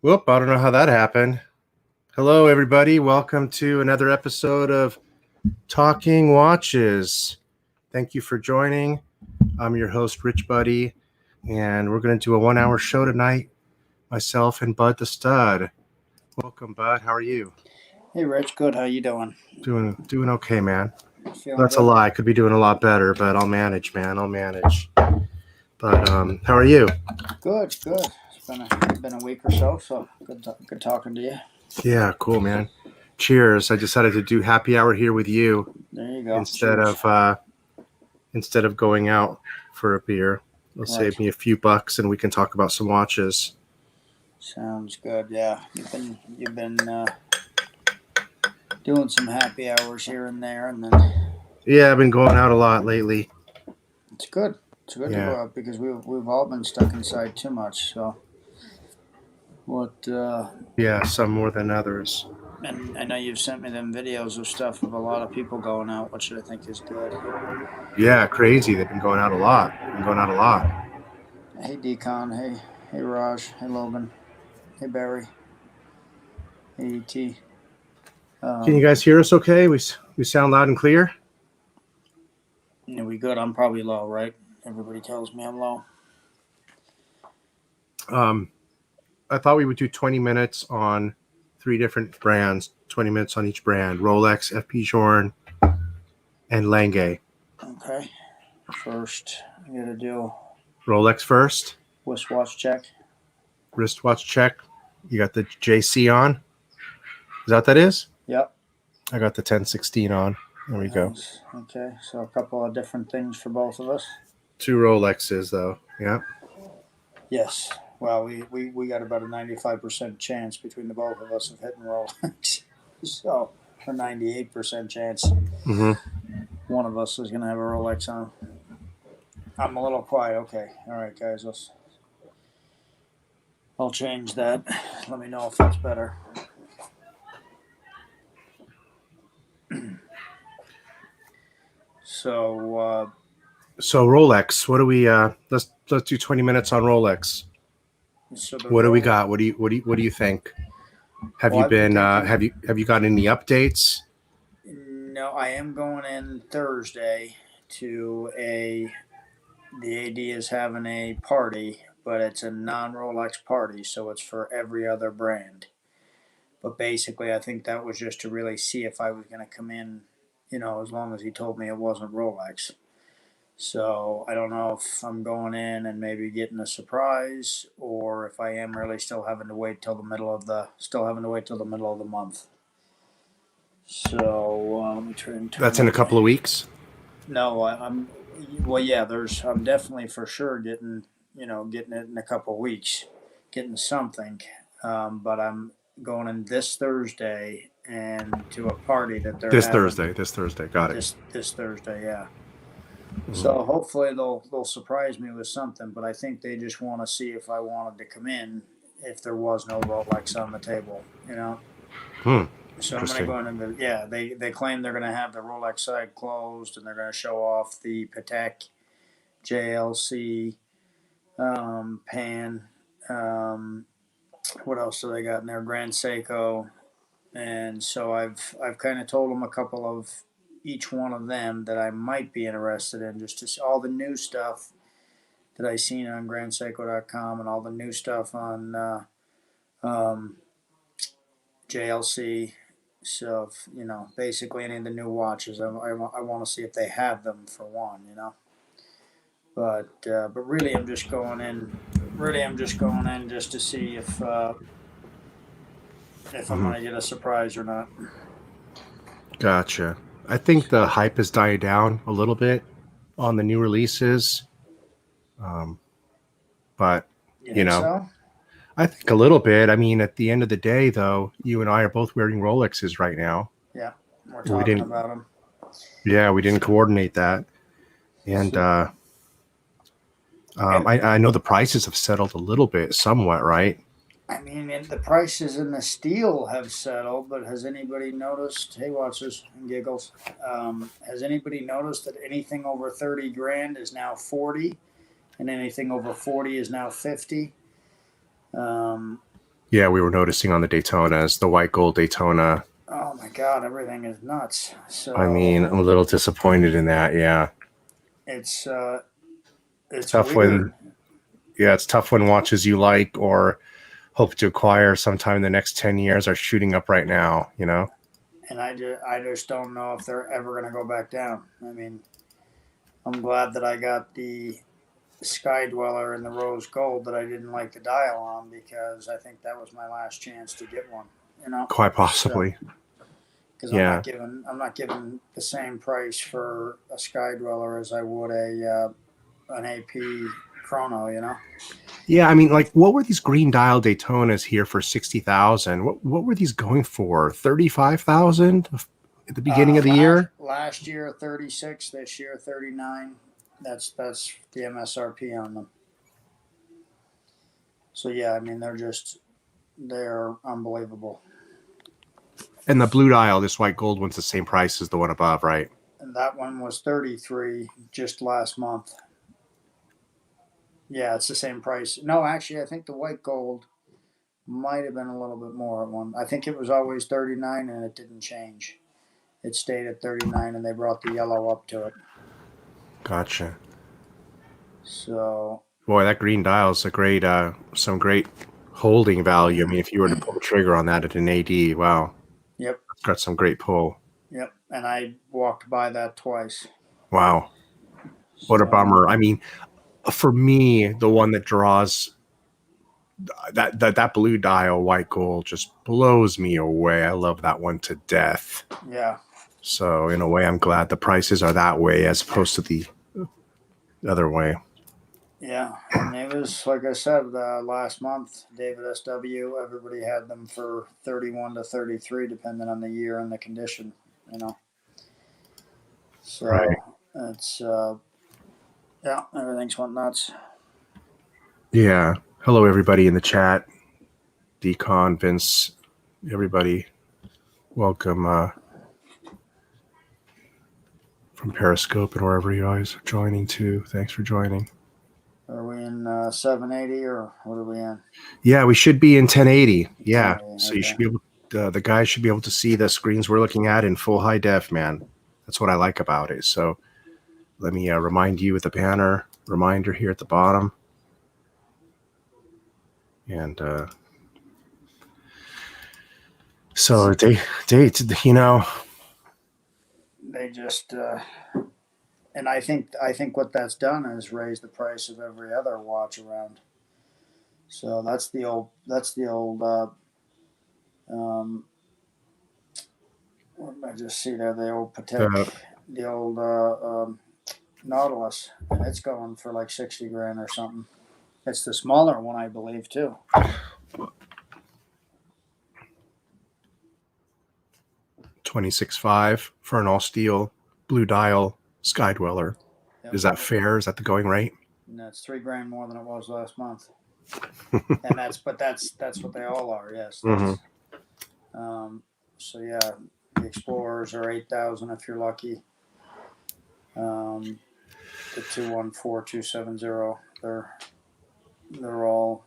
Whoop, I don't know how that happened. Hello, everybody. Welcome to another episode of Talking Watches. Thank you for joining. I'm your host, Rich Buddy, and we're going to do a 1-hour show tonight, myself and Bud'aStud. Welcome, Bud. How are you? Hey, Rich. Good. How you doing? Doing okay, man. Feeling That's good? A lie. Could be doing a lot better, but I'll manage, man. I'll manage. But how are you? Good. It's been a week or so good talking to you. Yeah, cool, man. Cheers. I decided to do happy hour here with you. There you go. Instead of going out for a beer. It'll save me a few bucks and we can talk about some watches. Sounds good. Yeah. You've been doing some happy hours here and there, and then yeah, I've been going out a lot lately. It's good. It's good to go out because we've all been stuck inside too much. So yeah, some more than others. And I know you've sent me them videos of stuff of a lot of people going out, which I think is good. Yeah, crazy. They've been going out a lot. Hey, Decon. Hey, Raj. Hey, Logan. Hey, Barry. Hey, E.T. Can you guys hear us okay? We sound loud and clear? Yeah, we good. I'm probably low, right? Everybody tells me I'm low. I thought we would do 20 minutes on 3 different brands, 20 minutes on each brand, Rolex, FP JOURNE, and LANGE. Okay. First, I got to do Rolex first. Wristwatch check. Wristwatch check. You got the JC on? Is that what that is? Yep. I got the 1016 on. There we go. Okay, so a couple of different things for both of us. 2 Rolexes, though. Yeah. Yes. Well, we got about a 95% chance between the both of us of hitting Rolex. So, a 98% chance one of us is going to have a Rolex on. I'm a little quiet. Okay. All right, guys. I'll change that. Let me know if that's better. So Rolex, what do we let's do 20 minutes on Rolex. So what do we got? What do you think? Have you been have you gotten any updates? No, I am going in Thursday to the AD is having a party, but it's a non-Rolex party, so it's for every other brand. But basically, I think that was just to really see if I was going to come in, as long as he told me it wasn't Rolex. So I don't know if I'm going in and maybe getting a surprise, or if I am really still having to wait till the middle of the month. So let me try and turn. That's in a couple of weeks. No, I'm definitely for sure getting it in a couple of weeks, getting something. But I'm going in this Thursday and to a party that they're this having. Thursday. Got it. This Thursday, yeah. So hopefully they'll surprise me with something, but I think they just want to see if I wanted to come in if there was no Rolex on the table, So I'm going to go into they claim they're going to have the Rolex side closed and they're going to show off the Patek, JLC, Pan, what else do they got in there? Grand Seiko. And so I've kind of told them a couple of each one of them that I might be interested in, just to see all the new stuff that I seen on grandseiko.com and all the new stuff on JLC. So, basically any of the new watches, I want to see if they have them for one, But really, I'm just going in. Just to see if I'm going to get a surprise or not. Gotcha. I think the hype has died down a little bit on the new releases, but so? I think a little bit. I mean, at the end of the day, though, you and I are both wearing Rolexes right now. Yeah, we're We talking didn't. about them. Yeah, we didn't coordinate that, and I know the prices have settled a little bit, somewhat, right? I mean, the prices in the steel have settled, but has anybody noticed? Hey, watchers and giggles. Has anybody noticed that anything over 30 grand is now 40, and anything over 40 is now 50? Um, Yeah, we were noticing on the Daytonas, the white gold Daytona. oh my God, everything is nuts. I mean, So I'm a little disappointed in that. Yeah, it's it's it's tough weird. when it's tough when watches you like or hope to acquire sometime in the next 10 years are shooting up right now. And I just don't know if they're ever going to go back down. I mean, I'm glad that I got the Sky Dweller in the rose gold that I didn't like the dial on, because I think that was my last chance to get one. Quite So possibly. because Yeah. I'm not giving the same price for a Sky Dweller as I would an AP Chrono. Yeah, I mean, like, what were these green dial Daytonas here for 60,000? What were these going for? 35,000 at the beginning of the year? Last year 36, this year 39. That's the MSRP on them. So yeah, I mean they're unbelievable. And the blue dial, this white gold one's the same price as the one above, right? And that one was 33 just last month. Yeah, it's the same price. No, actually, I think the white gold might have been a little bit more at one. I think it was always 39 and it didn't change. It stayed at 39 and they brought the yellow up to it. Gotcha. So, Boy, that green dial is some great holding value. I mean, if you were to pull the trigger on that at an AD, wow, yep, it's got some great pull. yep. And I walked by that twice. Wow, what a So, bummer. I mean, for me, the one that draws that blue dial white gold just blows me away. I love that one to death. yeah. So in a way, I'm glad the prices are that way as opposed to the other way. Yeah, and it was like I said last month. David SW. Everybody had them for 31 to 33, depending on the year and the condition. You know, Right. so it's yeah, everything's went nuts. Yeah. Hello, everybody in the chat. Decon, Vince, everybody. Welcome from Periscope and wherever you guys are joining too. Thanks for joining. Are we in 780 or what are we in? Yeah, we should be in 1080. Yeah. 1080, So okay. you should be able the guys should be able to see the screens we're looking at in full high def, man. That's what I like about it. So let me remind you with the banner reminder here at the bottom. And so they They just and I think what that's done is raise the price of every other watch around. So that's the old what did I just see there, the old Patek, the the old Nautilus, and it's going for like 60 grand or something. It's the smaller one, I believe, too. 26.5 for an all steel blue dial Sky Dweller. Yep. Is that fair? Is that the going rate? And that's 3 grand more than it was last month. And that's what they all are. Yes. So yeah, the Explorers are 8,000 if you're lucky. The 214, 270, they're all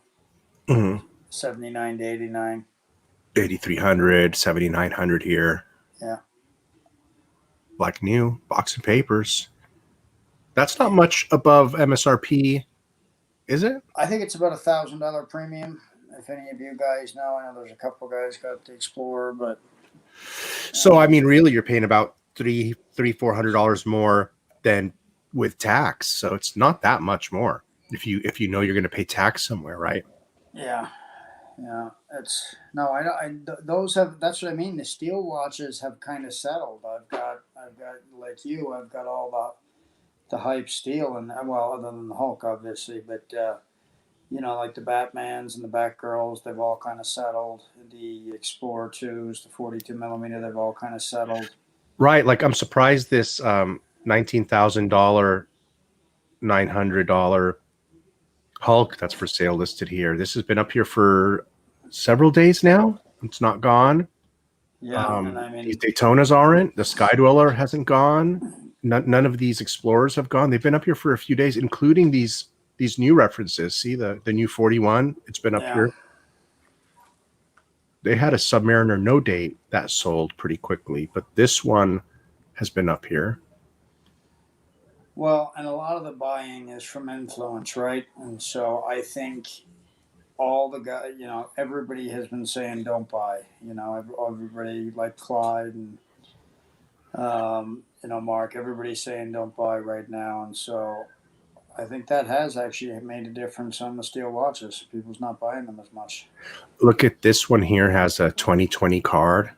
79 to 89. 8,300, 7,900 here. Yeah. Like new box and papers. That's not much above MSRP, is it? I think it's about $1,000 premium. If any of you guys know, I know there's a couple guys got the Explorer, but so I mean, really, you're paying about $400 more than with tax. So it's not that much more if you know you're going to pay tax somewhere, right? yeah, it's no, those have. That's what I mean. The steel watches have kind of settled. I've got like you. I've got all the hype steel, and well, other than the Hulk, obviously, but like the Batmans and the Batgirls, they've all kind of settled. The Explorer 2s, the 42 millimeter, they've all kind of settled. Right. Like I'm surprised this $19,000, $900 Hulk that's for sale listed here. This has been up here for several days now. It's not gone. Yeah, and I These mean, Daytonas aren't. The Sky Dweller hasn't gone. None of these Explorers have gone. They've been up here for a few days, including these new references. See the new 41. It's been up yeah. here. They had a Submariner no date that sold pretty quickly, but this one has been up here. Well, and a lot of the buying is from influence, right? And so I think all the guys, everybody has been saying don't buy. Everybody like Clyde and Mark. Everybody's saying don't buy right now, and so I think that has actually made a difference on the steel watches. People's not buying them as much. Look at this one here, has a 2020 card,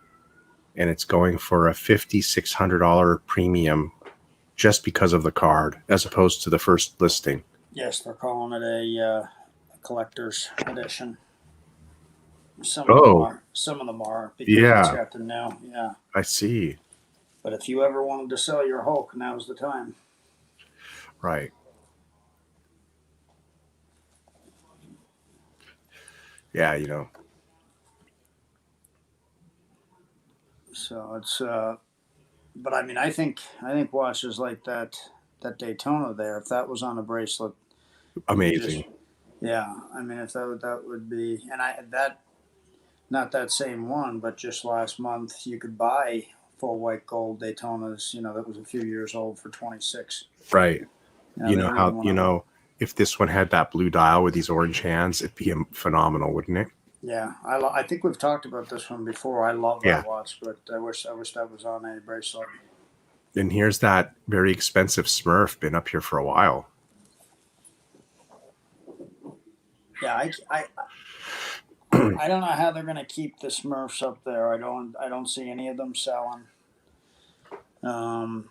and it's going for a $5,600 premium just because of the card, as opposed to the first listing. Yes, they're calling it a collector's edition. Some of them are because it's got the new. Yeah, I see. but if you ever wanted to sell your Hulk, now's the time. Right. Yeah, So it's but I mean, I think watches like that Daytona there, if that was on a bracelet, amazing. Yeah, I mean, if that would be, and not that same one, but just last month you could buy full white gold Daytonas, that was a few years old for 26. Right. If this one had that blue dial with these orange hands, it'd be phenomenal, wouldn't it? Yeah, I think we've talked about this one before. I love that watch, but I wish that was on a bracelet. And here's that very expensive Smurf, been up here for a while. Yeah, I don't know how they're going to keep the Smurfs up there. I don't see any of them selling. The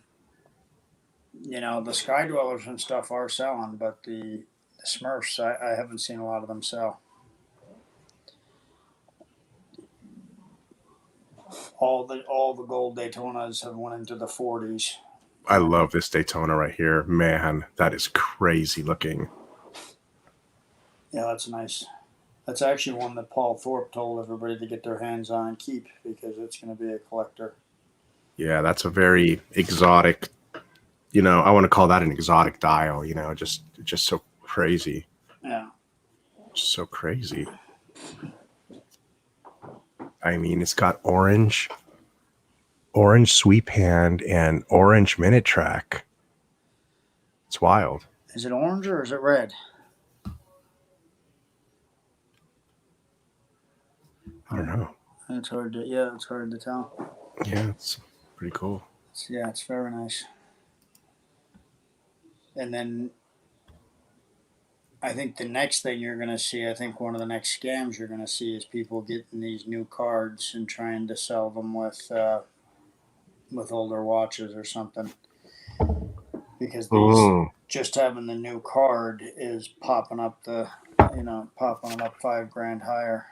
Sky Dwellers and stuff are selling, but the Smurfs, I haven't seen a lot of them sell. All the gold Daytonas have went into the 40s. I love this Daytona right here. Man, that is crazy looking. Yeah, that's nice. That's actually one that Paul Thorpe told everybody to get their hands on and keep because it's going to be a collector. Yeah, that's a very exotic, I want to call that an exotic dial, just so crazy. Yeah. Just so crazy. I mean, it's got orange sweep hand and orange minute track. It's wild. Is it orange or is it red? I don't know. It's hard to tell. Yeah, it's pretty cool. Yeah, it's very nice. And then I think the next thing you're going to see, I think one of the next scams you're going to see is people getting these new cards and trying to sell them with older watches or something. Because just having the new card is popping up $5,000 higher.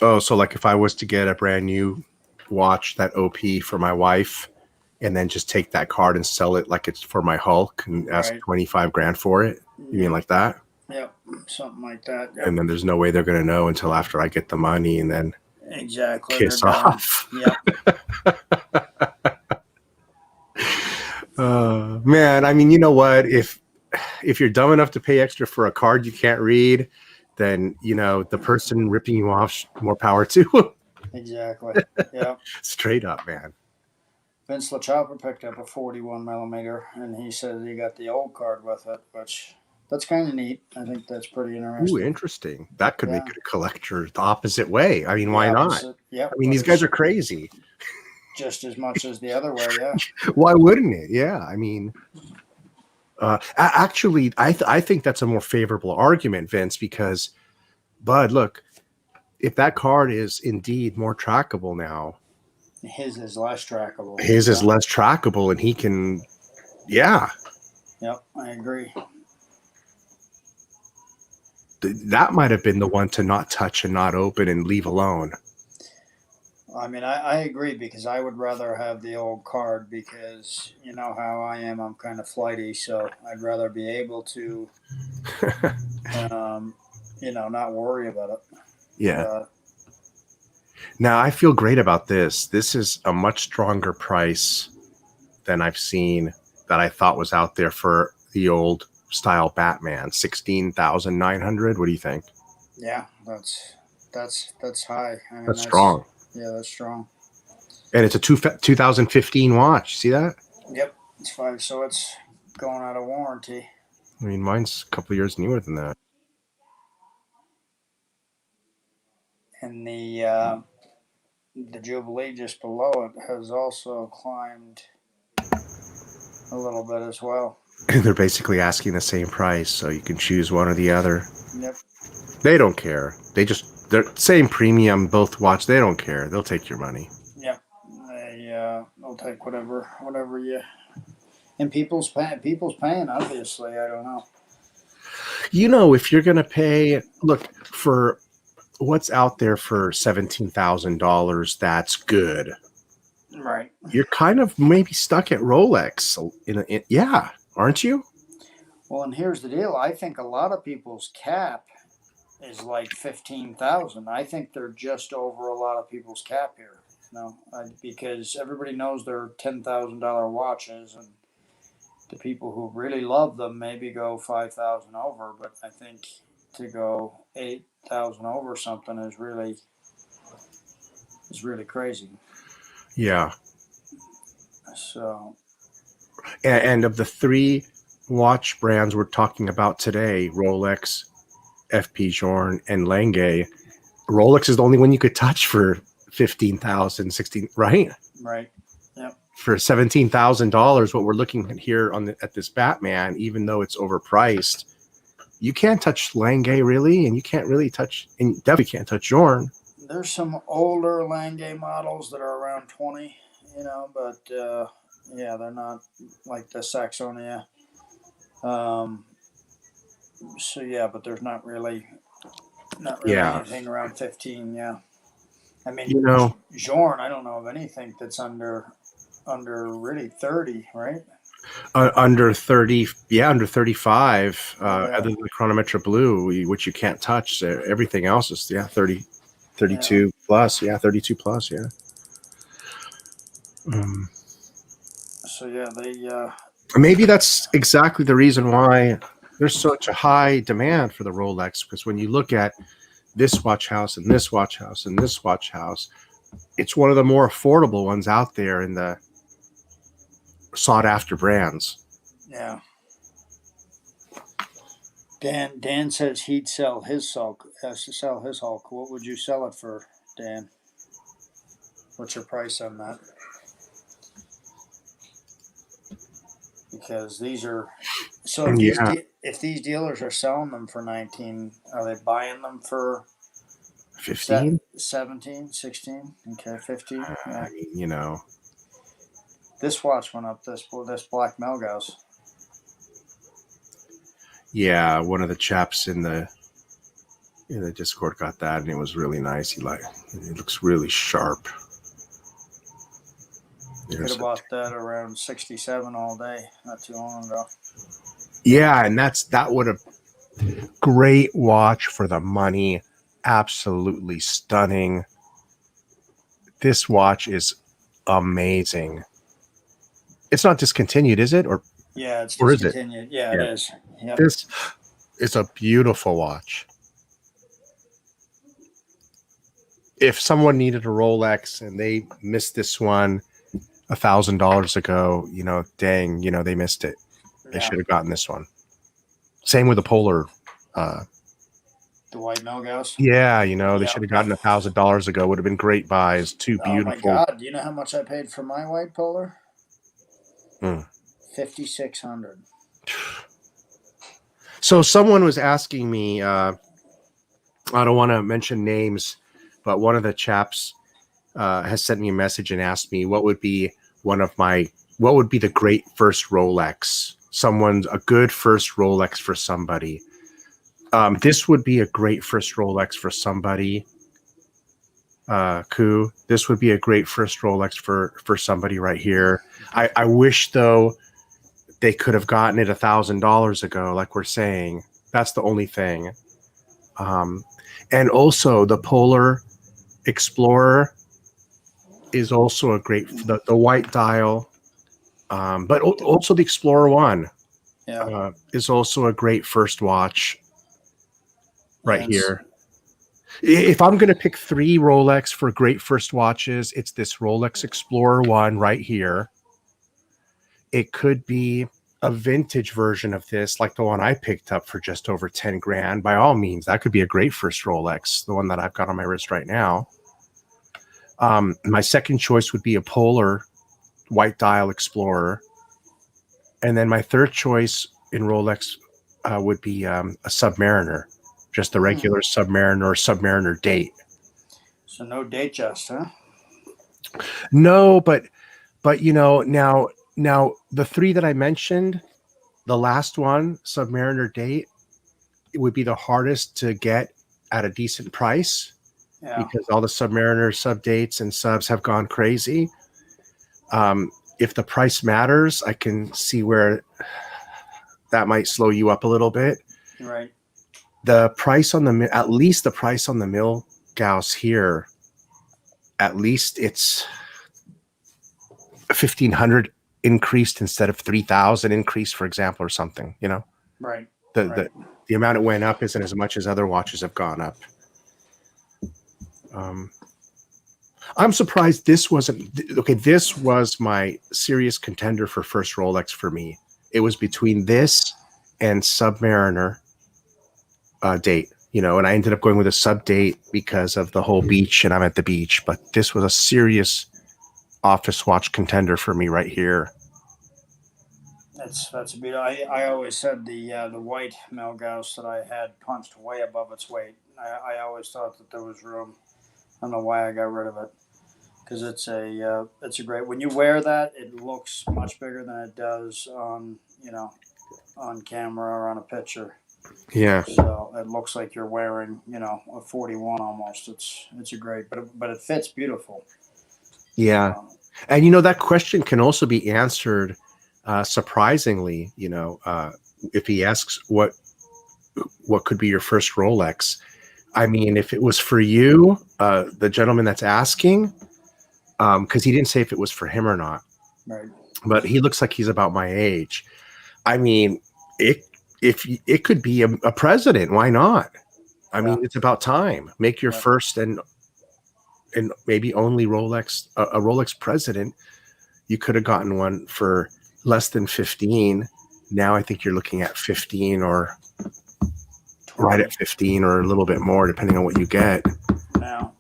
Oh, so like if I was to get a brand new watch, that OP for my wife, and then just take that card and sell it like it's for my Hulk and ask $25,000 for it. You mean like that? Yep, something like that. Yep. And then there's no way they're going to know until after I get the money and then kiss off. Yep. Man, I mean, you know what? If you're dumb enough to pay extra for a card you can't read, then the person ripping you off, more power to. Exactly. Yeah. Straight up, man. Vince LaChopper picked up a 41 millimeter, and he said he got the old card with it, which that's kind of neat. I think that's pretty interesting. Ooh, interesting. That could make it a collector the opposite way. I mean, why not? Yeah. I mean, these guys are crazy. Just as much as the other way, yeah. Why wouldn't it? Yeah, I mean, actually, I think that's a more favorable argument, Vince, because, Bud, look, if that card is indeed more trackable now, his is less trackable. His is less trackable, and he can, Yep, I agree. that might have been the one to not touch and not open and leave alone. I mean, I agree because I would rather have the old card because you know how I am. I'm kind of flighty, so I'd rather be able to, not worry about it. Yeah. But, Now I feel great about this. This is a much stronger price than I've seen that I thought was out there for the old style Batman. 16,900. What do you think? yeah, that's high. I mean, That's strong. Yeah, that's strong. And it's a 2015 watch. See that? Yep, it's 5. So it's going out of warranty. I mean, mine's a couple of years newer than that. And the Jubilee just below it has also climbed a little bit as well. They're basically asking the same price, so you can choose one or the other. Yep. They don't care. They're same premium, both watch. They don't care. They'll take your money. Yep. They'll take whatever you. And people's paying. Obviously, I don't know. If you're gonna pay, look for what's out there for $17,000, that's good. Right. You're kind of maybe stuck at Rolex. Yeah, aren't you? Well, and here's the deal. I think a lot of people's cap is like 15,000. I think they're just over a lot of people's cap here. Because everybody knows they're $10,000 watches, and the people who really love them maybe go 5,000 over. But I think to go 8,000 over something is really crazy. Yeah. So. And of the three watch brands we're talking about today, Rolex, FP Journe, and Lange, Rolex is the only one you could touch for 15,000, 16, right? Right. Yep. For $17,000, what we're looking at here at this Batman, even though it's overpriced, you can't touch Lange really, and you can't really touch, and you definitely can't touch Journe. There's some older Lange models that are around 20, but yeah, they're not like the Saxonia. So yeah, but there's not really anything around 15. Yeah, I mean, Journe, I don't know of anything that's under really 30, right? Under 30, under 35. Other than the Chronometra Blue, which you can't touch. Everything else is 30, 32 plus. Yeah, 32 plus. Yeah. So yeah, they. Maybe that's exactly the reason why there's such a high demand for the Rolex, because when you look at this watch house and this watch house and this watch house, it's one of the more affordable ones out there in the sought after brands. Yeah. Dan says he'd sell his Hulk. What would you sell it for, Dan? What's your price on that? Because these are if these dealers are selling them for 19, are they buying them for 15, 17, 16? Okay, 15. Yeah. I mean, this watch went up. This Black Melgauss. Yeah, one of the chaps in the Discord got that, and it was really nice. It looks really sharp. Could have bought that around 67 all day, not too long ago. Yeah, and that would have great watch for the money. Absolutely stunning. This watch is amazing. It's not discontinued, is it? Yeah, it's discontinued. Yeah, it is. Yep. This is a beautiful watch. If someone needed a Rolex and they missed this one $1,000 ago, dang, they missed it. They should have gotten this one. Same with the Polar. The white Melgauss? Yeah, they should have gotten $1,000 ago. Would have been great buys. Too beautiful. Oh my God! Do you know how much I paid for my white Polar? $5,600. So someone was asking me. I don't want to mention names, but one of the chaps has sent me a message and asked me what would be the great first Rolex. A good first Rolex for somebody. This would be a great first Rolex for somebody. Coup. This would be a great first Rolex for somebody right here. I wish though they could have gotten it $1,000 ago, like we're saying. That's the only thing. And also the Polar Explorer is also a great, the white dial, but also the Explorer One is also a great first watch right here. If I'm going to pick 3 Rolex for great first watches, it's this Rolex Explorer One right here. It could be a vintage version of this, like the one I picked up for just over 10 grand. By all means, that could be a great first Rolex, the one that I've got on my wrist right now. My second choice would be a Polar white dial Explorer. And then my third choice in Rolex would be a Submariner, just a regular Submariner or Submariner Date. So no Datejust, huh? No, but you know, now the 3 that I mentioned, the last one, Submariner Date, it would be the hardest to get at a decent price because all the Submariner sub dates and subs have gone crazy. If the price matters, I can see where that might slow you up a little bit. Right. The price on the, at least the price on the Milgauss here, at least it's 1,500 increased instead of 3,000 increased, for example, or something, you know? Right. The amount it went up isn't as much as other watches have gone up. I'm surprised this wasn't, okay, this was my serious contender for first Rolex for me. It was between this and Submariner Date, you know, and I ended up going with a Sub Date because of the whole beach, and I'm at the beach, but this was a serious office watch contender for me right here. That's a bit. I always said the white Milgauss that I had punched way above its weight. I always thought that there was room. I don't know why I got rid of it, because it's a great. When you wear that, it looks much bigger than it does on, you know, on camera or on a picture. Yeah. So it looks like you're wearing, you know, a 41 almost. It's a great, but it fits beautiful. Yeah. And you know, that question can also be answered surprisingly, you know, if he asks what could be your first Rolex. I mean, if it was for you, the gentleman that's asking, because he didn't say if it was for him or not, right? But he looks like he's about my age. I mean, if it could be a president, why not? I mean, it's about time. Make your first and maybe only Rolex, a Rolex president. You could have gotten one for less than 15. Now I think you're looking at 15 or 20. Right at 15 or a little bit more, depending on what you get. Now,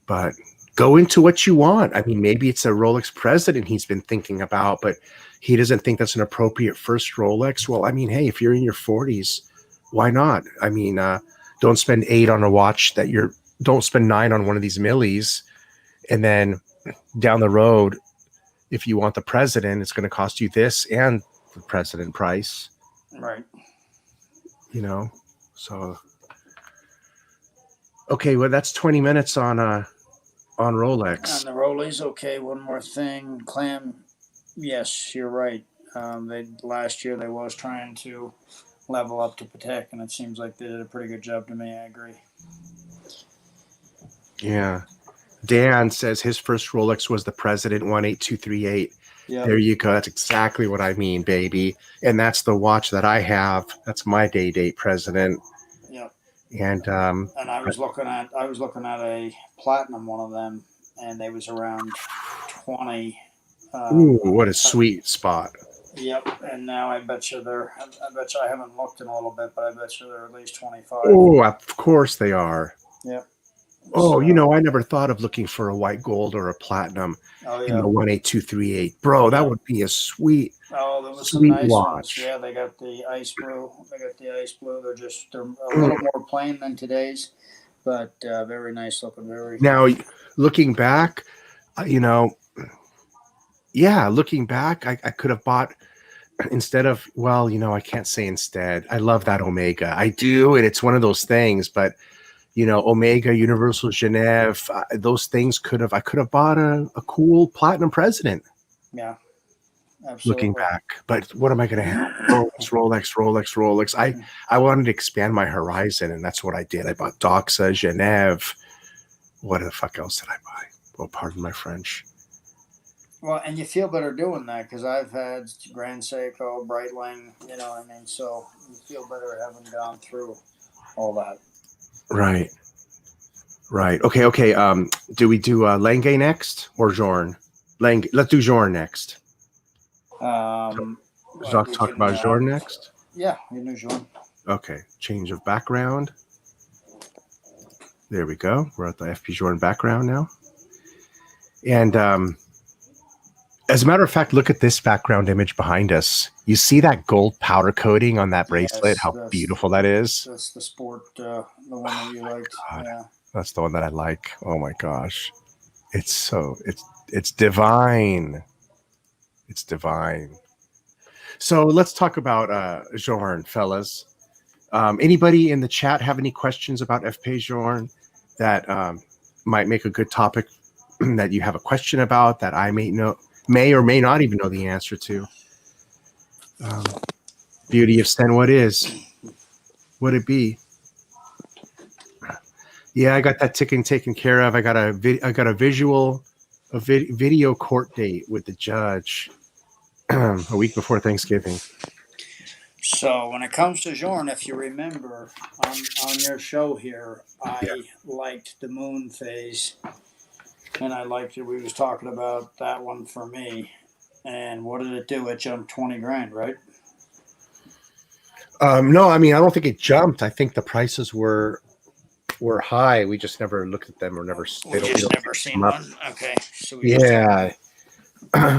but go into what you want. I mean, maybe it's a Rolex president he's been thinking about, but he doesn't think that's an appropriate first Rolex. Well, I mean, hey, if you're in your 40s, why not? I mean, don't spend 8 on a watch that don't spend 9 on one of these Millies. And then down the road, if you want the president, it's going to cost you this and the president price. Right. You know, so. Okay, well, that's 20 minutes on Rolex. On the Rollies, okay. One more thing, Clam. Yes, you're right. Last year they was trying to level up to Patek, and it seems like they did a pretty good job to me. I agree. Yeah. Dan says his first Rolex was the President 18238. Yep. There you go. That's exactly what I mean, baby. And that's the watch that I have. That's my date President. Yep. And I was looking at a platinum one of them, and they was around 20. Ooh, what a sweet spot. Yep. And now I bet you I haven't looked in a little bit, but I bet you they're at least 25. Oh, of course they are. Yep. Oh, you know, I never thought of looking for a white gold or a platinum in the 18238. Bro, that would be a sweet, there was sweet some nice watch. Ones. Yeah, they got the ice blue. They're a little more plain than today's, but very nice looking. Now, looking back, you know, looking back, I could have bought instead of, well, I can't say instead. I love that Omega. I do. And it's one of those things, but Omega, Universal Genève, those things I could have bought a cool platinum president. Yeah, absolutely. Looking back, but what am I going to have? Rolex. I wanted to expand my horizon, and that's what I did. I bought Doxa, Genève. What the fuck else did I buy? Well, pardon my French. Well, and you feel better doing that because I've had Grand Seiko, Breitling, so you feel better having gone through all that. Right. Okay. Do we do LANGE next or JOURNE? LANGE. Let's do JOURNE next. Talk about JOURNE next. Yeah, we do JOURNE. Okay. Change of background. There we go. We're at the FP JOURNE background now. And as a matter of fact, look at this background image behind us. You see that gold powder coating on that bracelet? How beautiful that is. That's the sport, the one that you liked. Yeah. That's the one that I like. Oh my gosh. It's divine. It's divine. So let's talk about JOURNE, fellas. Anybody in the chat have any questions about FP JOURNE that might make a good topic that you have a question about that I may or may not even know the answer to? Beauty of Sten, what is? Would it be? Yeah, I got that ticket taken care of. I got a video court date with the judge a week before Thanksgiving. So when it comes to JOURNE, if you remember on your show here, I liked the moon phase, and I liked it. We was talking about that one for me. And what did it do? It jumped 20 grand, right? No, I mean, I don't think it jumped. I think the prices were high. We just never looked at them or never. We just never seen one. Okay. So yeah.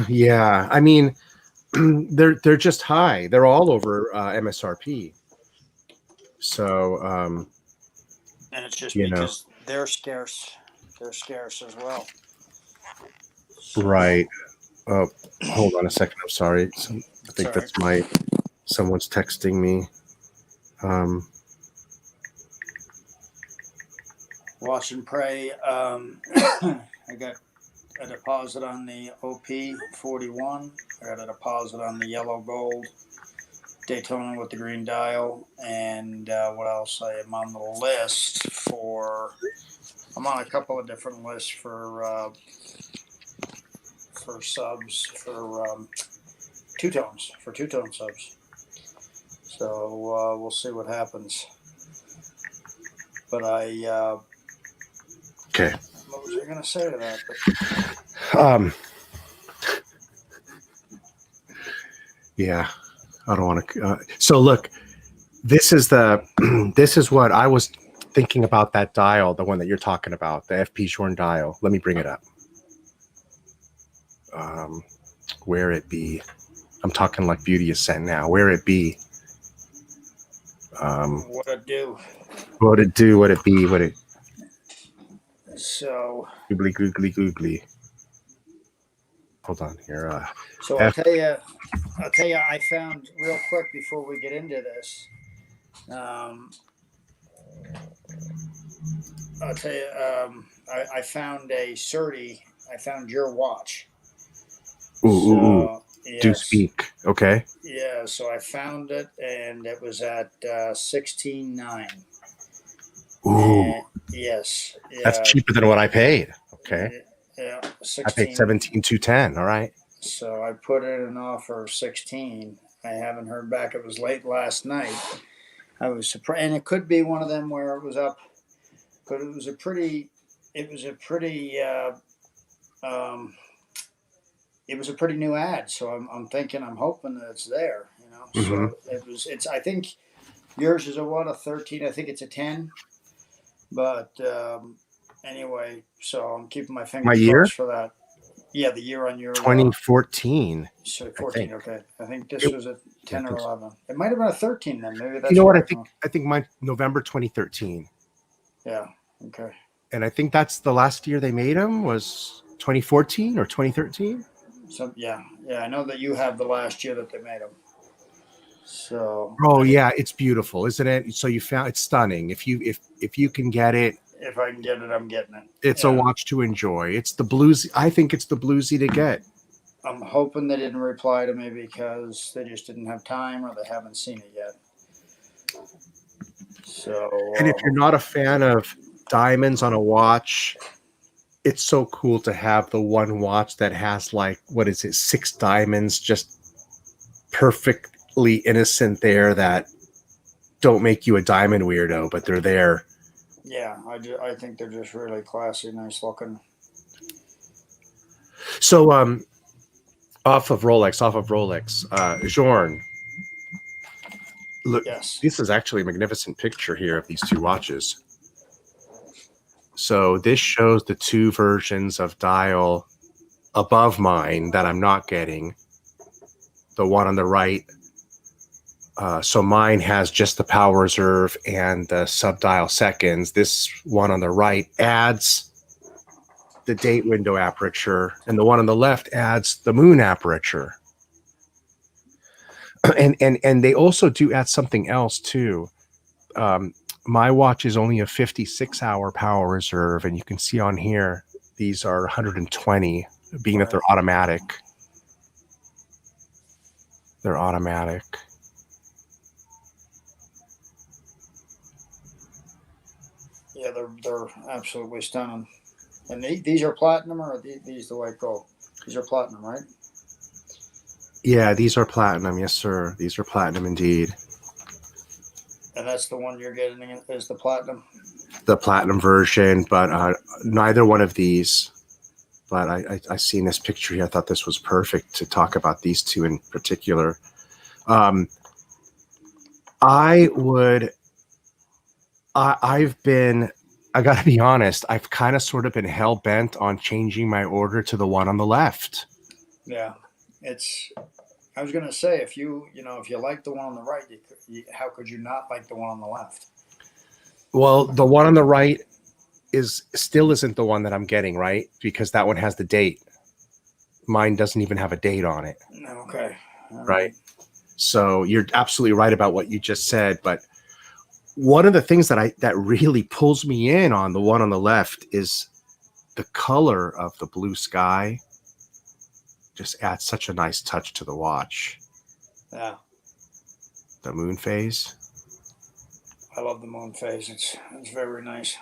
Yeah. I mean, they're just high. They're all over MSRP. So, and it's just because they're scarce. They're scarce as well. Right. Oh, hold on a second. I'm sorry. I think that's someone's texting me. Watch and pray. I got a deposit on the OP41. I got a deposit on the yellow gold Daytona with the green dial. And what else? I am on the list I'm on a couple of different lists for subs, for two-tone subs. So we'll see what happens. But okay. What was I going to say to that? Yeah, I don't want to. So look, this is what I was thinking about, that dial, the one that you're talking about, the FP JOURNE dial. Let me bring it up. Where it be? I'm talking like Beauty of Sten now. Where it be? What it do? What it do? What it be? What it? So googly. Hold on here. So I'll tell you. I found real quick before we get into this. I'll tell you. I found a Surrey. I found your watch. Ooh. Yes. Do speak. Okay. Yeah. So I found it, and it was at 16.9. Ooh. Yes. Yeah. That's cheaper than what I paid. Okay. Yeah. 16, I paid 17,210. All right. So I put in an offer of 16. I haven't heard back. It was late last night. I was surprised, and it could be one of them where it was up, but it was a pretty new ad. So I'm hoping that it's there. Mm-hmm. So it's. I think yours is a 13. I think it's a 10. But anyway, so I'm keeping my fingers crossed for that. Yeah, the year on your 2014. So 14. Okay, I think this was a 10 or 11. It might have been a 13 then. Maybe that's. You know what? I think mine November 2013. Yeah. Okay. And I think that's the last year they made them, was 2014 or 2013. So yeah. I know that you have the last year that they made them. So, Oh yeah, it's beautiful, isn't it? So you found it's stunning. If you can get it, if I can get it, I'm getting it. it's a watch to enjoy. It's the bluesy. I think it's the bluesy to get. I'm hoping they didn't reply to me because they just didn't have time or they haven't seen it yet. So, And if you're not a fan of diamonds on a watch, it's so cool to have the one watch that has like, what is it, 6 diamonds just perfectly innocent there that don't make you a diamond weirdo, but they're there. yeah, I think they're just really classy, nice looking. So off of Rolex, JOURNE. Look, Yes. this is actually a magnificent picture here of these 2 watches. So this shows the 2 versions of dial above mine that I'm not getting. The one on the right. So mine has just the power reserve and the sub-dial seconds. This one on the right adds the date window aperture, and the one on the left adds the moon aperture. And they also do add something else too. My watch is only a 56-hour power reserve, and you can see on here these are 120, being that they're automatic. They're automatic. Yeah, they're absolutely stunning. And these are platinum, or are these the white gold? These are platinum, right? Yeah, these are platinum. Yes, sir. These are platinum indeed. And that's the one you're getting is the platinum? The platinum version, but neither one of these. But I seen this picture here. I thought this was perfect to talk about these 2 in particular. I gotta be honest, I've kind of sort of been hell bent on changing my order to the one on the left. Yeah, I was gonna say if you like the one on the right, how could you not like the one on the left? Well, the one on the right isn't the one that I'm getting, right? Because that one has the date. Mine doesn't even have a date on it. Okay. Right. So you're absolutely right about what you just said, but one of the things that really pulls me in on the one on the left is the color of the blue sky. Just adds such a nice touch to the watch. Yeah. The moon phase. I love the moon phase. It's very nice.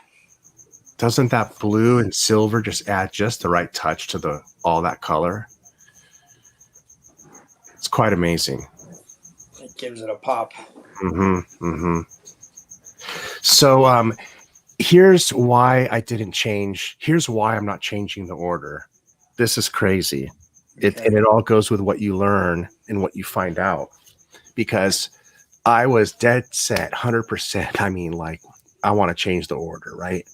Doesn't that blue and silver just add just the right touch to all that color? It's quite amazing. It gives it a pop. So here's why I didn't change. Here's why I'm not changing the order. This is crazy. Okay. And it all goes with what you learn and what you find out. Because I was dead set, 100%. I mean, like, I want to change the order, right?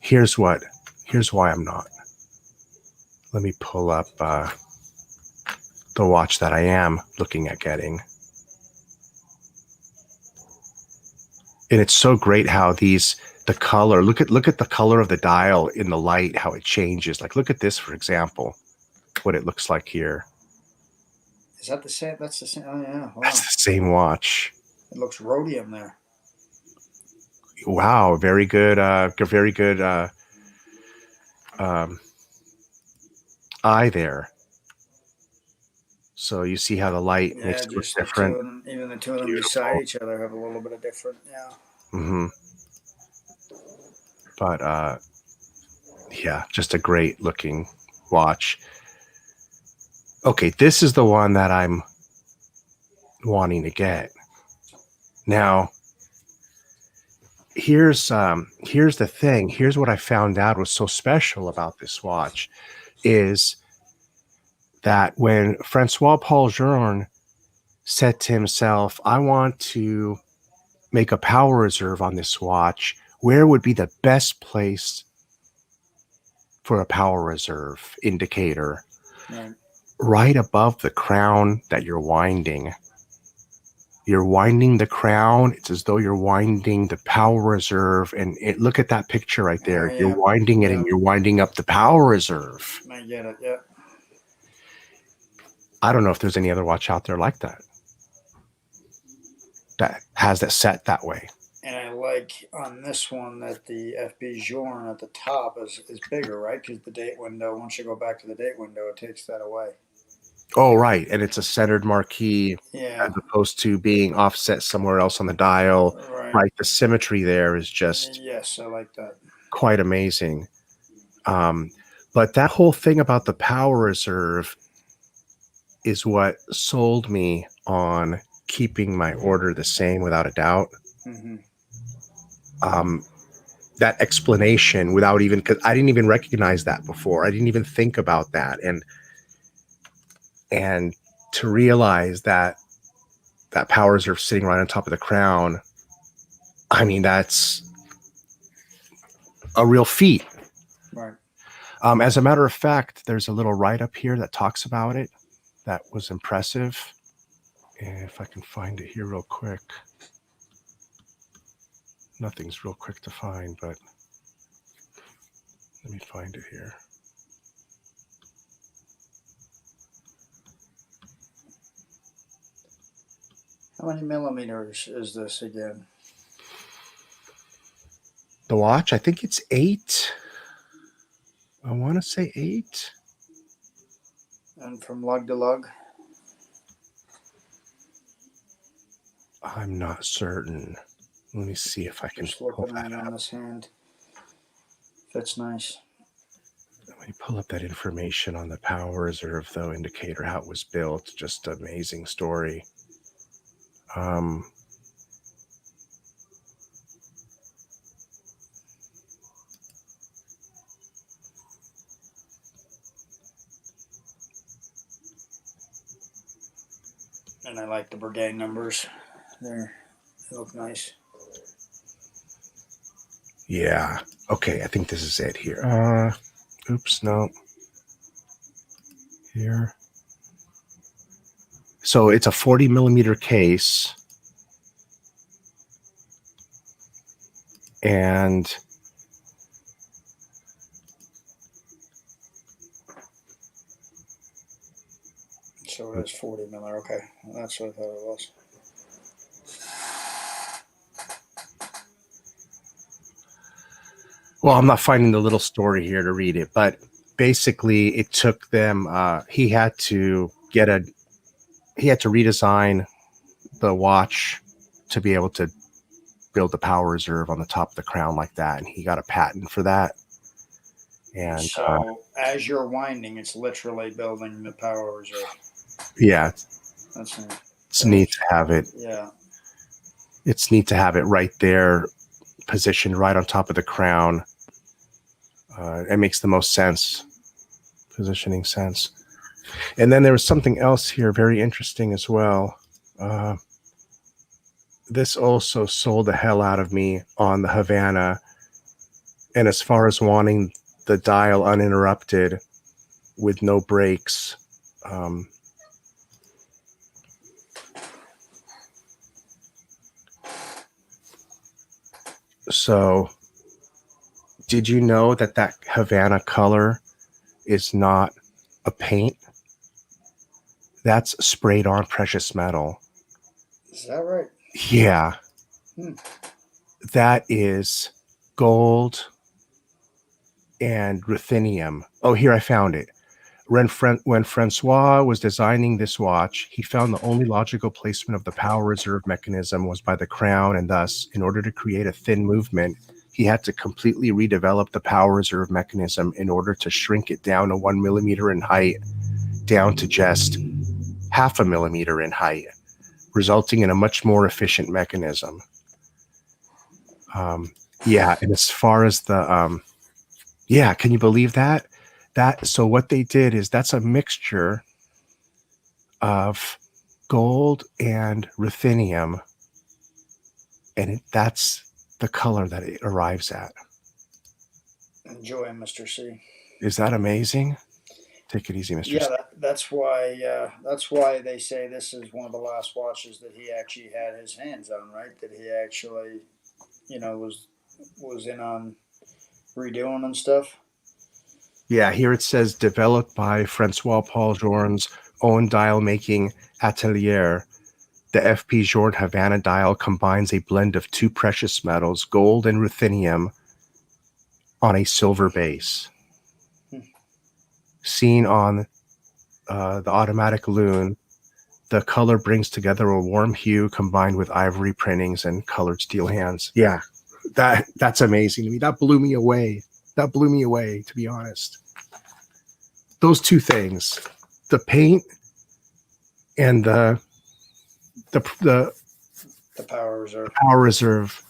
Here's why I'm not. Let me pull up the watch that I am looking at getting. And it's so great how the color, look at the color of the dial in the light, how it changes. Like, look at this, for example, what it looks like here. Is that the same? That's the same. Oh, yeah. Wow. That's the same watch. It looks rhodium there. Wow. Very good. Very good eye there. So you see how the light makes it look different. Even the 2 of them beside each other have a little bit of different. Yeah. But yeah, just a great looking watch. Okay, this is the one that I'm wanting to get. Now, here's the thing. Here's what I found out was so special about this watch is that when Francois Paul Journe said to himself, I want to make a power reserve on this watch, where would be the best place for a power reserve indicator? Right above the crown that you're winding. You're winding the crown. It's as though you're winding the power reserve. And look at that picture right there. Yeah. You're winding it and you're winding up the power reserve. I get it. Yeah. I don't know if there's any other watch out there like that. that has that set that way. And I like on this one that the FB JOURNE at the top is bigger, right? Because the date window, once you go back to the date window, it takes that away. Oh, right. And it's a centered marquee Yeah. as opposed to being offset somewhere else on the dial. Right. Right. The symmetry there is just Yes, I like that. quite amazing. But that whole thing about the power reserve is what sold me on keeping my order the same without a doubt. Mm-hmm. That explanation without even, because I didn't even recognize that before. I didn't even think about that. And to realize that that power reserve sitting right on top of the crown, I mean, that's a real feat. Right. As a matter of fact, there's a little write-up here that talks about it. That was impressive. And if I can find it here real quick. Nothing's real quick to find, but let me find it here. How many millimeters is this again? The watch, I think it's 8. I want to say 8. And from lug to lug? I'm not certain. Let me see if I can Just pull looking that at it on up. this hand. Fits nice. Let me pull up that information on the power reserve, though, indicator, how it was built. Just amazing story. And I like the Bourdain numbers. They look nice. Yeah. Okay, I think this is it here. Oops, no. Here. So it's a 40 millimeter case. And So it is 40 miller. Okay, that's what I thought it was. well, I'm not finding the little story here to read it, but basically it took them, he had to redesign the watch to be able to build the power reserve on the top of the crown like that. And he got a patent for that. And so as you're winding, it's literally building the power reserve. yeah, That's neat. it's neat to have it. Yeah. It's neat to have it right there, positioned right on top of the crown. It makes the most sense, positioning sense. And then there was something else here, very interesting as well. This also sold the hell out of me on the Havana. And as far as wanting the dial uninterrupted with no breaks, so did you know that that Havana color is not a paint? That's sprayed on precious metal. Is that right? Yeah. That is gold and ruthenium. Oh, here I found it. When Francois was designing this watch, he found the only logical placement of the power reserve mechanism was by the crown, and thus, in order to create a thin movement, he had to completely redevelop the power reserve mechanism in order to shrink it down to 1 millimeter in height, down to just 0.5 millimeter in height, resulting in a much more efficient mechanism. Yeah, and as far as the yeah, can you believe that? So what they did is that's a mixture of gold and ruthenium, and that's the color that it arrives at. Enjoy, Mr. C. Is that amazing? Take it easy, Mr. Yeah, C. that's why they say this is one of the last watches that he actually had his hands on, right? That he actually, was in on redoing and stuff. Yeah, here it says developed by Francois Paul Journe's own dial making atelier. The FP JOURNE Havana dial combines a blend of two precious metals, gold and ruthenium, on a silver base. Seen on the automatic loon, the color brings together a warm hue combined with ivory printings and colored steel hands. Yeah, that's amazing to me. That blew me away. That blew me away, to be honest. Those two things, the paint and the Power reserve. Power reserve.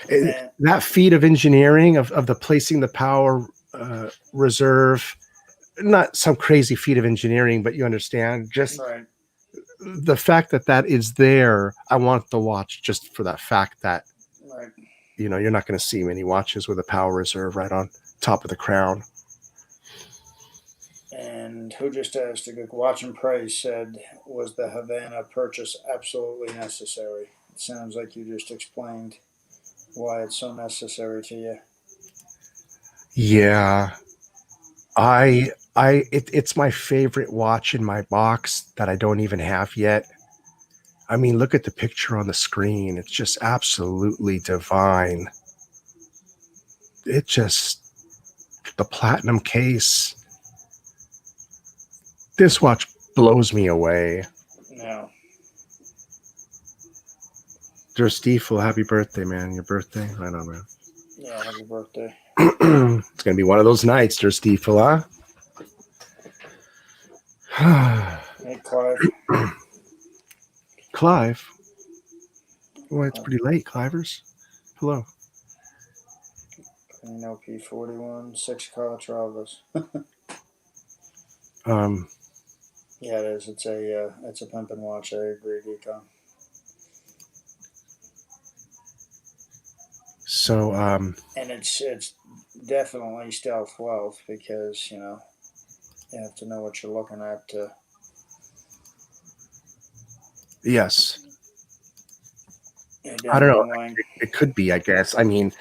That feat of engineering of the placing the power reserve, not some crazy feat of engineering, but you understand, just right. The fact that that is there. I want the watch just for that fact that, right. You know, you're not going to see many watches with a power reserve right on top of the crown. And who just asked, a good watch and praise said, was the Havana purchase absolutely necessary? It sounds like you just explained why it's so necessary to you. Yeah, it's my favorite watch in my box that I don't even have yet. I mean, look at the picture on the screen. It's just absolutely divine. It just, the platinum case. This watch blows me away. No. Dear Stiefel, happy birthday, man. Your birthday? I know, man. Yeah, happy birthday. It's going to be one of those nights, dear Stiefel, huh? Hey, Clive. Clive? Well, it's pretty late, Clivers. Hello. No P41, 6 Calatravas. Yeah, it is. It's a pimpin' watch. I agree, Decon. So, and it's definitely stealth wealth because, you know, you have to know what you're looking at. Yes. I don't know. It could be, I guess. I mean,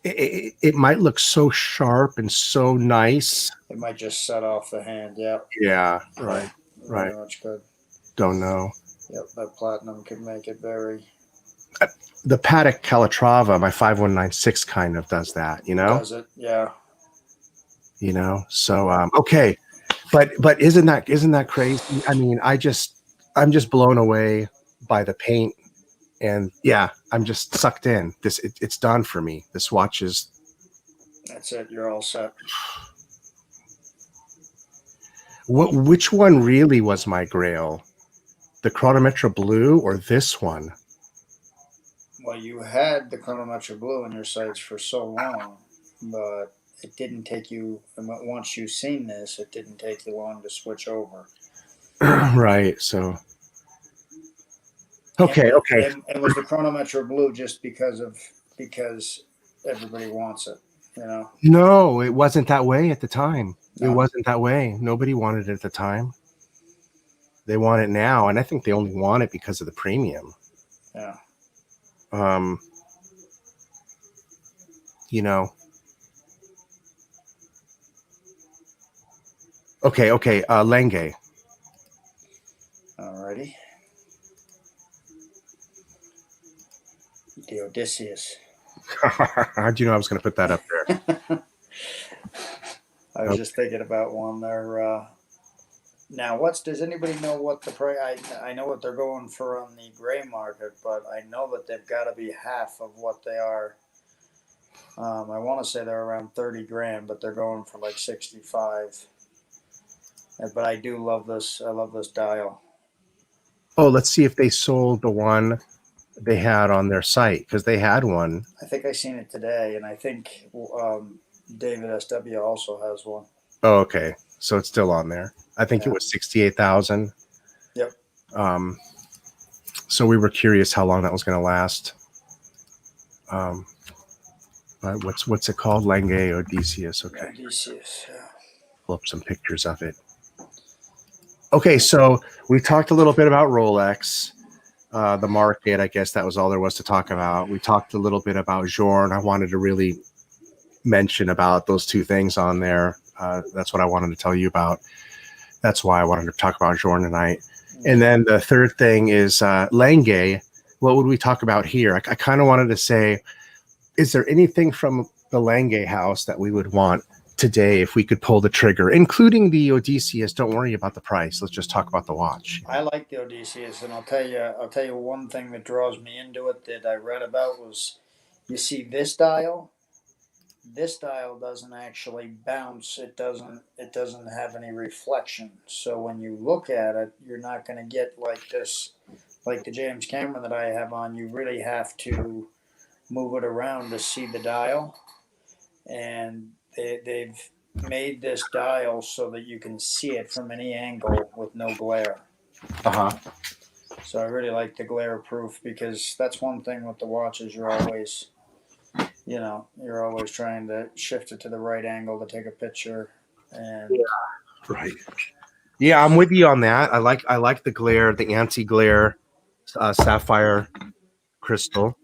it might look so sharp and so nice. It might just set off the hand. Yeah. Yeah. Right. Very much good. Don't know. Yep. That platinum could make it very. The Patek Calatrava, my 5196 kind of does that, you know? Does it? Yeah. You know? So, okay. But isn't that crazy? I mean, I'm just blown away by the paint, and yeah, I'm just sucked in. It's done for me. This watch is. That's it. You're all set. Which one really was my grail? The Chronometra Blue or this one? Well, you had the Chronometra Blue in your sights for so long, but it didn't take you, once you've seen this, it didn't take you long to switch over. Right. So. Okay. And was the Chronometra Blue just because everybody wants it, you know? No, it wasn't that way at the time. No. It wasn't that way. Nobody wanted it at the time. They want it now, and I think they only want it because of the premium. Yeah. You know. Okay. LANGE. Alrighty. The Odysseus. How'd you know I was going to put that up there? I was just thinking about one there. Now, does anybody know what the price? I know what they're going for on the gray market, but I know that they've got to be half of what they are. I want to say they're around 30 grand, but they're going for like 65. But I do love this. I love this dial. Oh, let's see if they sold the one they had on their site, because they had one. I think I seen it today, and I think David SW also has one. Oh, okay. So it's still on there. I think it was 68,000. Yep. So we were curious how long that was going to last. But what's it called? LANGE Odysseus. Okay. Odysseus. Yeah. Pull up some pictures of it. Okay, so we talked a little bit about Rolex, the market. I guess that was all there was to talk about. We talked a little bit about JOURNE. I wanted to really mention about those two things on there. That's what I wanted to tell you about. That's why I wanted to talk about JOURNE tonight. And then the third thing is LANGE. What would we talk about here? I kind of wanted to say, is there anything from the LANGE house that we would want today if we could pull the trigger, including the Odysseus? Don't worry about the price. Let's just talk about the watch. I like the Odysseus, and I'll tell you one thing that draws me into it that I read about was, you see this dial. This dial doesn't actually bounce. It doesn't have any reflection. So when you look at it, you're not going to get like this, like the James camera that I have on. You really have to move it around to see the dial, and they've made this dial so that you can see it from any angle with no glare. So I really like the glare proof, because that's one thing with the watches. You're always trying to shift it to the right angle to take a picture. And right. Yeah, I'm with you on that. I like the glare, the anti-glare sapphire crystal.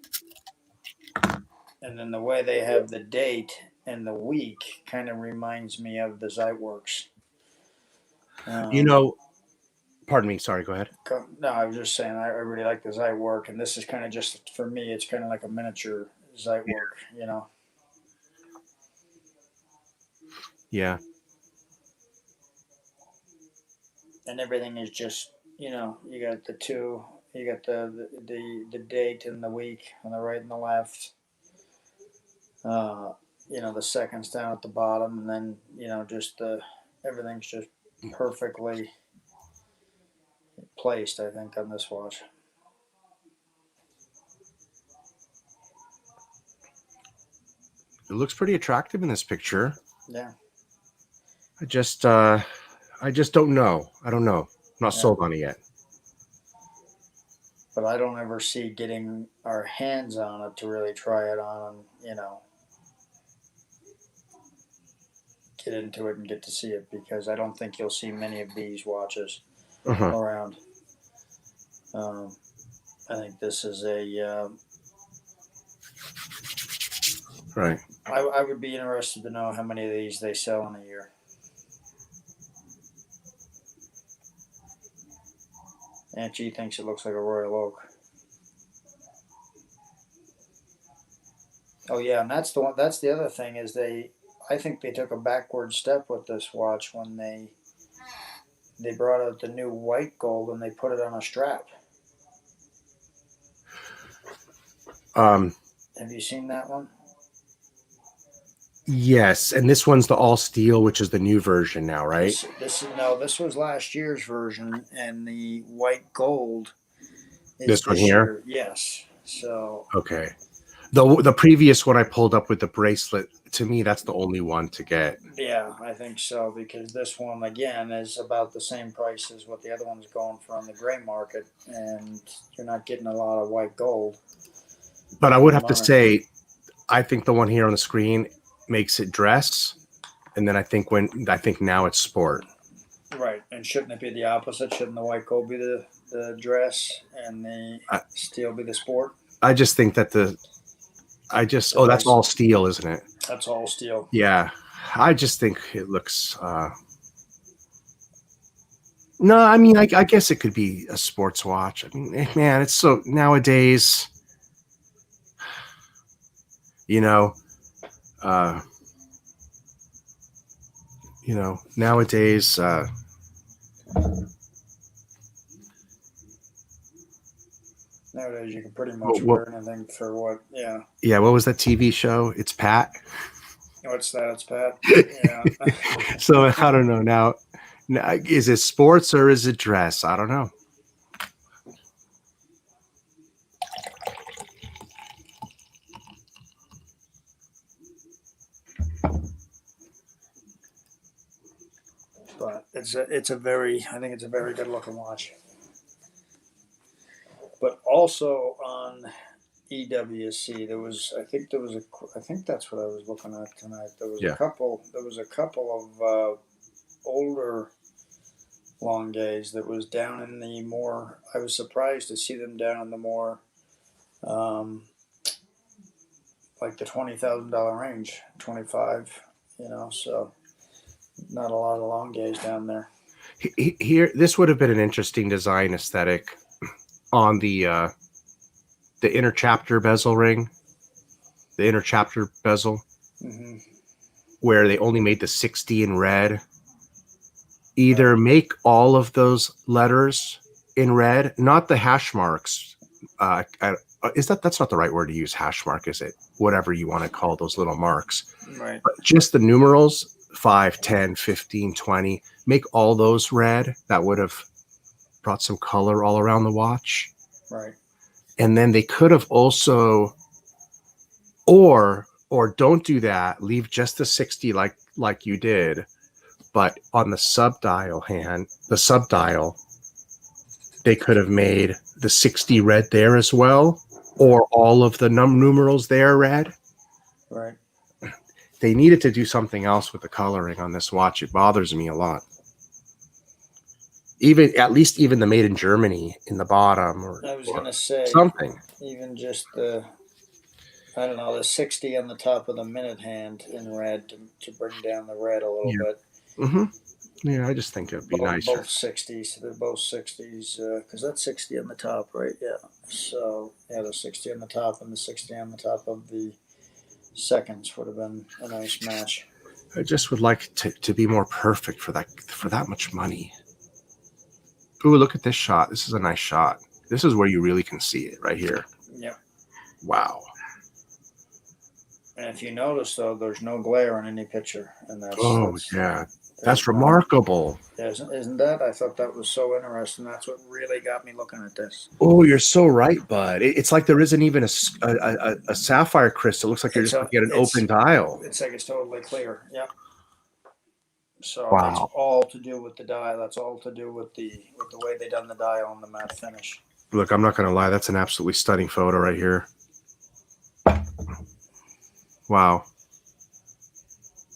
And then the way they have the date and the week kind of reminds me of the zeitworks. Pardon me. Sorry, go ahead. No, I was just saying I really like the zeitwork, and this is kind of just, for me, it's kind of like a miniature zeitwork, Yeah. And everything is just, you got the two, you got the date and the week on the right and the left. The seconds down at the bottom, and then just everything's just perfectly placed, I think, on this watch. It looks pretty attractive in this picture. Yeah. I just don't know. I don't know. I'm not sold on it yet. But I don't ever see getting our hands on it to really try it on, get into it and get to see it, because I don't think you'll see many of these watches around. I think this is a right. I would be interested to know how many of these they sell in a year. Aunt G thinks it looks like a Royal Oak. Oh yeah, and that's the one. That's the other thing is I think they took a backward step with this watch when they brought out the new white gold and they put it on a strap. Have you seen that one? Yes, and this one's the all steel, which is the new version now, right? This was last year's version, and the white gold is this one here. Year. Yes. So okay. The previous one I pulled up with the bracelet, to me, that's the only one to get. Yeah, I think so, because this one, again, is about the same price as what the other one's going for on the gray market, and you're not getting a lot of white gold. But I would have to say, I think the one here on the screen makes it dress, and then I think now it's sport. Right, and shouldn't it be the opposite? Shouldn't the white gold be the dress and the steel be the sport? I just think that that's all steel, isn't it? That's all steel. Yeah, I just think it looks. No, I mean, I guess it could be a sports watch. I mean, man, it's so nowadays. Nowadays. Nowadays, you can pretty much wear anything for what, yeah. Yeah, what was that TV show? It's Pat. What's that? It's Pat. Yeah. So I don't know now. Is it sports or is it dress? I don't know. But I think it's a very good looking watch. But also on EWC, I think that's what I was looking at tonight. There was a couple of older Langes that was down in the more. I was surprised to see them down in the more, like the $20,000 range, 25. So not a lot of Langes down there. Here, this would have been an interesting design aesthetic on the inner chapter bezel ring, the inner chapter bezel, Mm-hmm. where they only made the 60 in red. Either make all of those letters in red, not the hash marks. That's not the right word to use, hash mark, is it? Whatever you want to call those little marks. Right. But just the numerals, 5, 10, 15, 20, make all those red. That would have brought some color all around the watch. Right. And then they could have also, or don't do that, leave just the 60 like you did. But on the subdial they could have made the 60 red there as well, or all of the numerals there red. Right. They needed to do something else with the coloring on this watch. It bothers me a lot. At least the made in Germany in the bottom, I was going to say something. Even just the 60 on the top of the minute hand in red to bring down the red a little bit. Mm-hmm. Yeah, I just think it'd be nicer. Both 60s. They're both 60s because that's 60 on the top, right? Yeah. So, yeah, the 60 on the top and the 60 on the top of the seconds would have been a nice match. I just would like to be more perfect for that much money. Ooh, look at this shot. This is a nice shot. This is where you really can see it right here. Yep. Wow. And if you notice, though, there's no glare on any picture, and that's remarkable. Isn't that? I thought that was so interesting. That's what really got me looking at this. Oh, you're so right, bud. It's like there isn't even a sapphire crystal. It looks like you're just looking at an open dial. It's like it's totally clear. Yep. So wow. That's all to do with the dial. That's all to do with the way they done the dial on the matte finish. Look, I'm not going to lie. That's an absolutely stunning photo right here. Wow.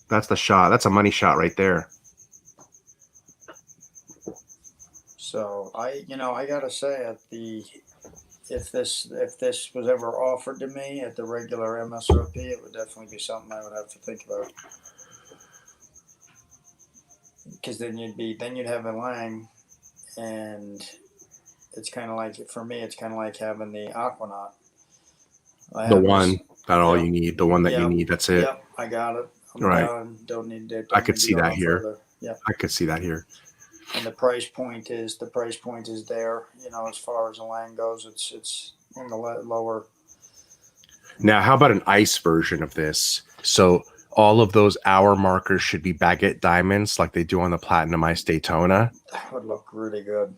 That's the shot. That's a money shot right there. So I gotta say, if this was ever offered to me at the regular MSRP, it would definitely be something I would have to think about. Because then you'd have a Lange, and it's kind of like, for me, it's kind of like having the Aquanaut. All you need, the one that you need. That's it. Yep, I got it. I'm right. done. Don't need it. I could see that here. Yeah, I could see that here. And the price point is there. As far as the Lange goes, it's in the lower. Now, how about an ice version of this? So all of those hour markers should be baguette diamonds like they do on the Platinum Ice Daytona. That would look really good.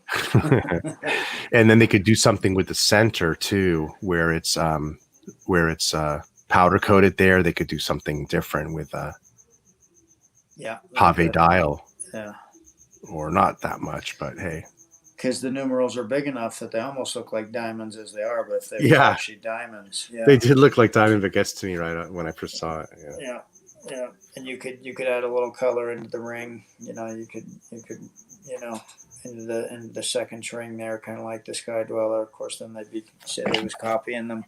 And then they could do something with the center too, where it's powder coated there. They could do something different with pave dial. Yeah. Or not that much, but hey. Because the numerals are big enough that they almost look like diamonds as they are, but if they were actually diamonds. Yeah. They did look like diamond baguettes to me right when I first saw it. Yeah. Yeah. And you could add a little color into the ring. You could into the second ring there, kind of like the Sky Dweller. Of course, then they'd say they was copying them.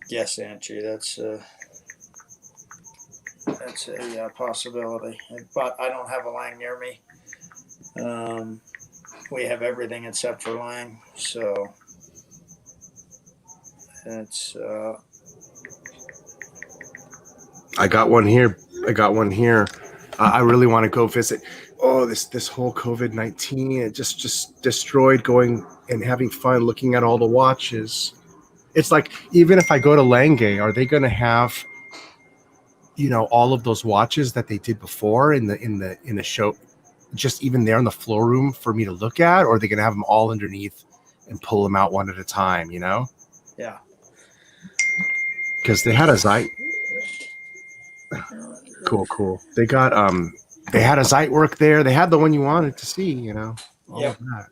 Yes, Angie, that's a possibility. But I don't have a Lange near me. We have everything except for Lange, so it's. I got one here. I really want to go visit. Oh, this whole COVID-19, it just destroyed going and having fun looking at all the watches. It's like, even if I go to Lange, are they going to have, all of those watches that they did before in the show, just even there in the floor room for me to look at, or are they going to have them all underneath and pull them out one at a time? Yeah. Because they had a Cool. They got they had a zeitwork there. They had the one you wanted to see, all of that.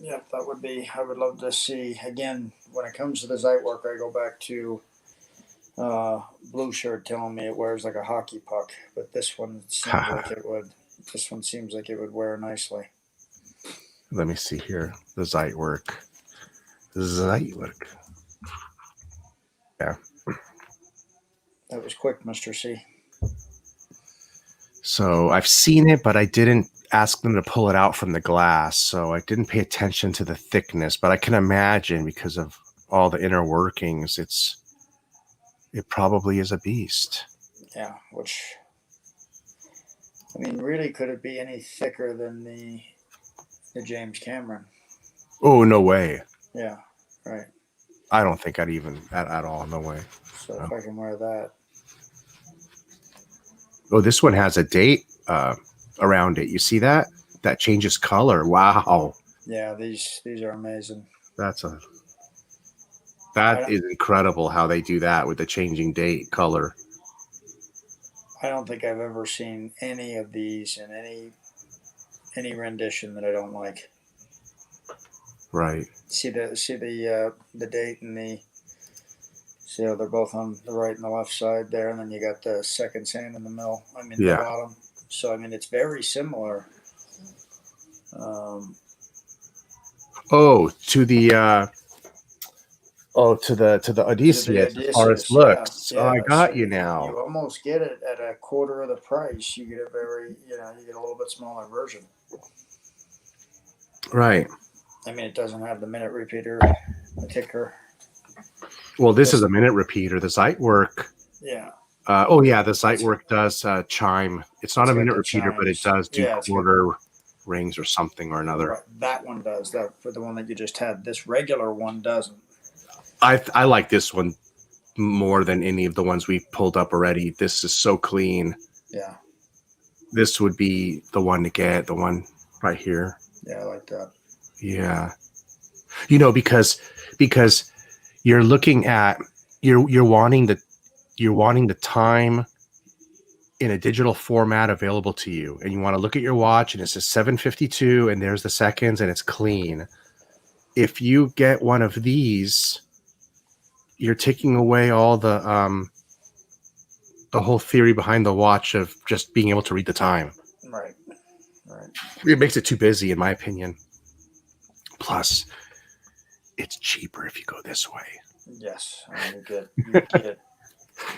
Yep, that would be. I would love to see again. When it comes to the zeitwork, I go back to Blue Shirt telling me it wears like a hockey puck, but this one seems like it would. This one seems like it would wear nicely. Let me see here. The zeitwork. Yeah. That was quick, Mr. C. So I've seen it, but I didn't ask them to pull it out from the glass. So I didn't pay attention to the thickness, but I can imagine because of all the inner workings, it probably is a beast. Yeah, which, I mean, really, could it be any thicker than the James Cameron? Oh, no way. Yeah, right. I don't think I'd even at all. No way. So No. if I can wear that. Oh, this one has a date around it. You see that? That changes color. Wow. Yeah, these are amazing. That is incredible how they do that with the changing date color. I don't think I've ever seen any of these in any rendition that I don't like. Right. See the date and the see how they're both on the right and the left side there, and then you got the second sand in the middle. I mean Yeah. the bottom. So I mean it's very similar. To the Odysseus as far as looks. Yeah, Oh, I got so you now. You almost get it at a quarter of the price. You get you get a little bit smaller version. Right. I mean, it doesn't have the minute repeater, the ticker. Well, this is a minute repeater. The zeitwork. Yeah. The zeitwork does chime. It's not a minute repeater, but it does do quarter rings or something or another. Right. That one does. That for the one that you just had. This regular one doesn't. I like this one more than any of the ones we pulled up already. This is so clean. Yeah. This would be the one to get, the one right here. Yeah, I like that. Yeah. Because you're looking at you're wanting the time in a digital format available to you, and you want to look at your watch and it says 7:52 and there's the seconds and it's clean. If you get one of these, you're taking away all the whole theory behind the watch of just being able to read the time. Right. It makes it too busy, in my opinion. Plus, it's cheaper if you go this way. Yes, I mean,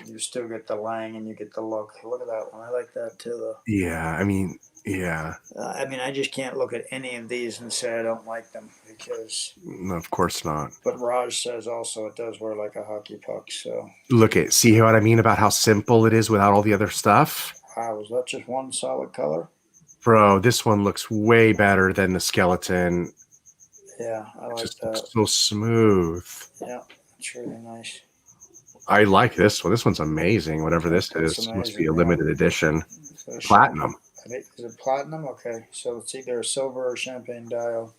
you still get the Lange and you get the look. Look at that one. I like that too, though. Yeah, I mean, yeah. I just can't look at any of these and say I don't like them because. No, of course not. But Raj says also it does wear like a hockey puck. So see what I mean about how simple it is without all the other stuff? Wow, was that just one solid color? Bro, this one looks way better than the skeleton. Yeah, I like just that. Looks so smooth. Yeah, it's really nice. I like this one. This one's amazing. Whatever this is, amazing, must be a limited edition. So platinum. Is it platinum? Okay, so it's either a silver or champagne dial.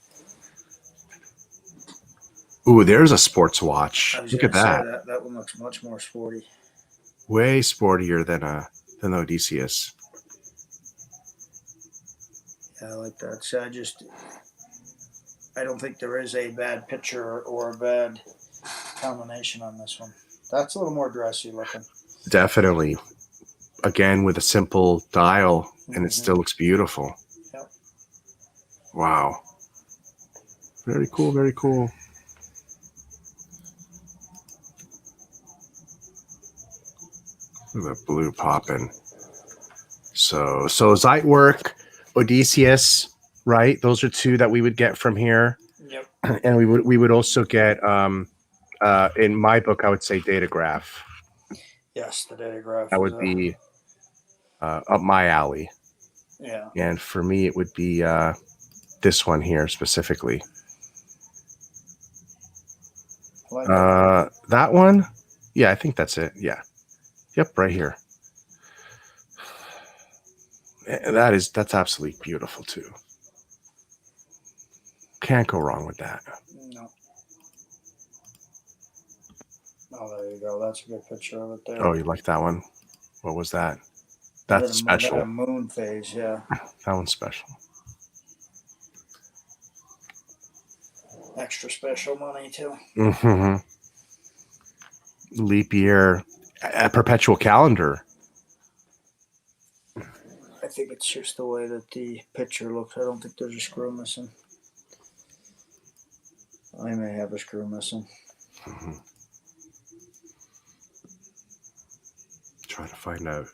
Ooh, there's a sports watch. Look at that. That one looks much more sporty. Way sportier than the Odysseus. Yeah, I like that. So I don't think there is a bad picture or a bad combination on this one. That's a little more dressy looking. Definitely. Again, with a simple dial, and it still looks beautiful. Yep. Wow. Very cool, very cool. Look at that blue popping. So zeitwork, Odysseus, right? Those are two that we would get from here. Yep. And we would also get in my book I would say Datograph. Yes, the Datograph. That would be up my alley. Yeah. And for me it would be this one here specifically. Like that one? Yeah, I think that's it. Yeah. Yep, right here. That's absolutely beautiful too. Can't go wrong with that. No. Oh, there you go. That's a good picture of it there. Oh, you like that one? What was that? That's special. A moon phase, yeah. That one's special. Extra special money too. Mm-hmm. Leap year, a perpetual calendar. I think it's just the way that the picture looks. I don't think there's a screw missing. I may have a screw missing. Mm-hmm. Try to find a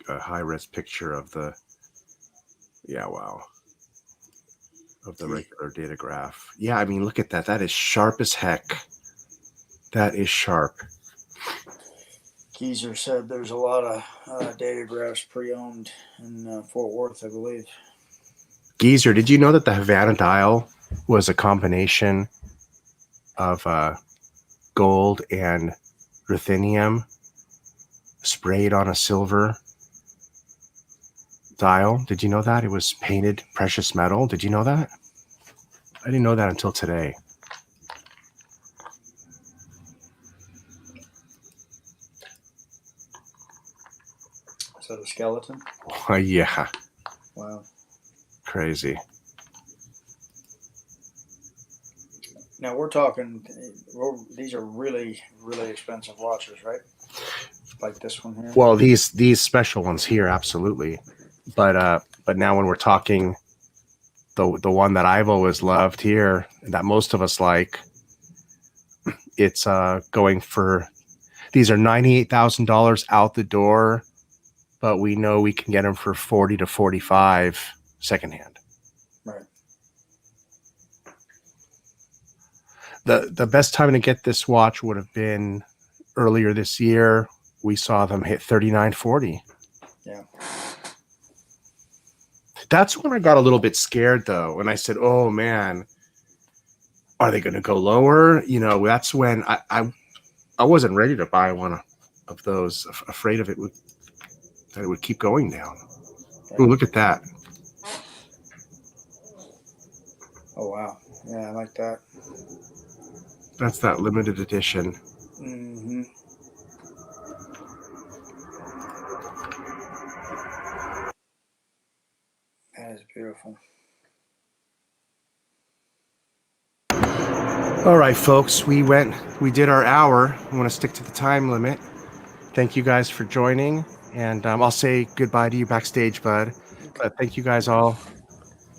high-res picture of the Yeah, wow. Of the regular datograph. Yeah, I mean, look at that. That is sharp as heck. That is sharp. Geezer said there's a lot of datagraphs pre-owned in Fort Worth, I believe. Geezer, did you know that the Havana dial was a combination of gold and ruthenium sprayed on a silver dial? Did you know that? It was painted precious metal. Did you know that? I didn't know that until today. Is that a skeleton? Oh, yeah. Wow. Crazy. Now we're talking, these are really, really expensive watches, right? Like this one here. Well, these special ones here, absolutely. But now when we're talking the one that I've always loved here, that most of us like, it's going for, these are $98,000 out the door, but we know we can get them for 40 to 45 secondhand. Right. The best time to get this watch would have been earlier this year. We saw them hit $39.40. Yeah. That's when I got a little bit scared, though, and I said, "Oh man, are they going to go lower?" You know, that's when I wasn't ready to buy one of those, afraid of that it would keep going down. Yeah. Ooh, look at that. Oh wow. Yeah, I like that. That's that limited edition. Mm-hmm. That is beautiful. All right, folks, we did our hour. We want to stick to the time limit. Thank you guys for joining, and I'll say goodbye to you backstage, bud. But thank you guys all.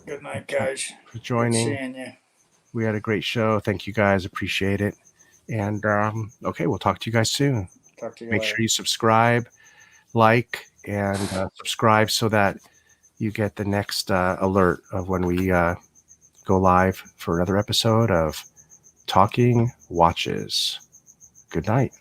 Good night, guys. For joining. Good seeing you. We had a great show. Thank you guys. Appreciate it. And okay, we'll talk to you guys soon. Talk to you Make later. sure you subscribe, like, and subscribe so that you get the next alert of when we go live for another episode of Talking Watches. Good night.